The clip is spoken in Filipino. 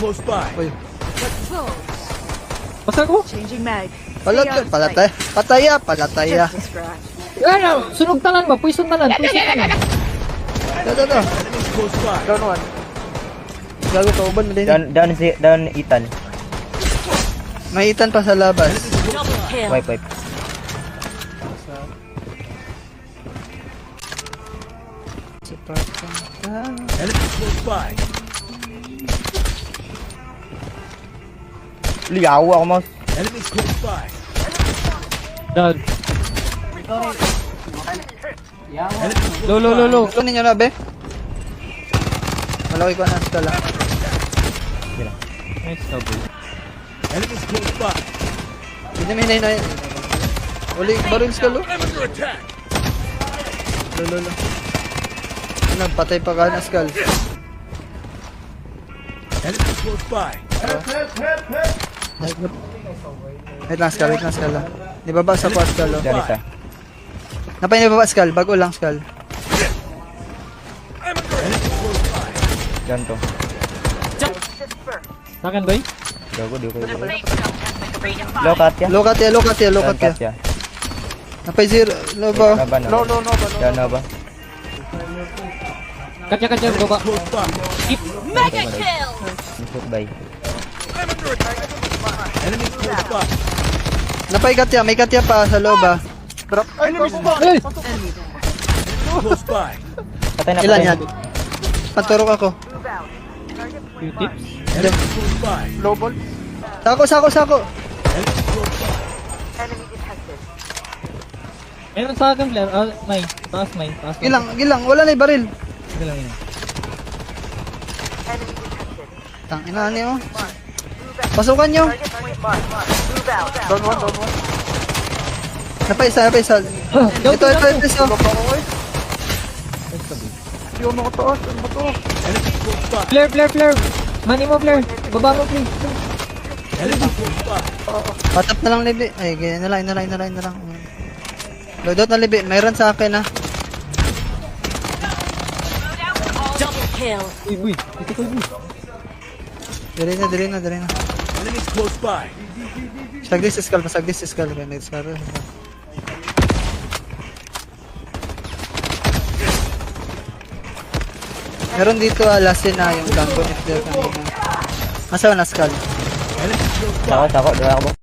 close by. Uy, Basta ko. Changing mag. pataya. Just a scratch. Yan, sunog tanan ba? Poison tanan. Da. Enemies close by. Down one. Gago ka uban mo din. Down Ethan. May itan pa sa labas. Double kill. Wipe. Enemies close by. Liyaw ako, mouse. Enemies close by. Dad. Enemies close Lo. Kunin nyo na, be. Malaki ko na skala. Nice double. Enemies close by. Hindi may na. Uli, baril skalo. I'm under attack. Lo. Ano, patay pa ka na skal. Enemies close by. Wait lang skal lang. Di baba sa quad skal. Oh. Diyan isa. Napay ni baba skal, bago lang skal. I'm under attack. Diyan to. Sakin, boy. Gago, di ko yun. Lokat ya. Lokat ya. ya. Napay zero, no ba? No. Diyan na ba? Katya, baba. Close by. Mega kill. Nisot bay. I'm under attack. Enemies close by. Napay katya, may katya pa sa loob ah. Enemies Hey! close by. Patay na. Ilan yan? Panturok ako. Few tips. Enemies close by. Sako. Enemies close by. Meron sa akin, player. Mine. Taas mine. Gilang, wala na yung baril. Sige lang yun. Tang ina niyo. Pasukan nyo. Down one. Napay isa. Ito. Nice double. Yung mga taas, ano ba to? Enemies close by. Flare. Money mo, flare. Baba mo, please. Enemies close by. Patap na lang libi. Ay, ganyan na lang. Loadout na libi. Mayroon sa akin ah. Double kill. Uy. Ito ko, uy. Diri na. Enemies close by. Sagdis iskal. Next card. Meron dito lasin na yung gango if there kanina. Masa na skal. Enemies close by. Sako. Dala ako.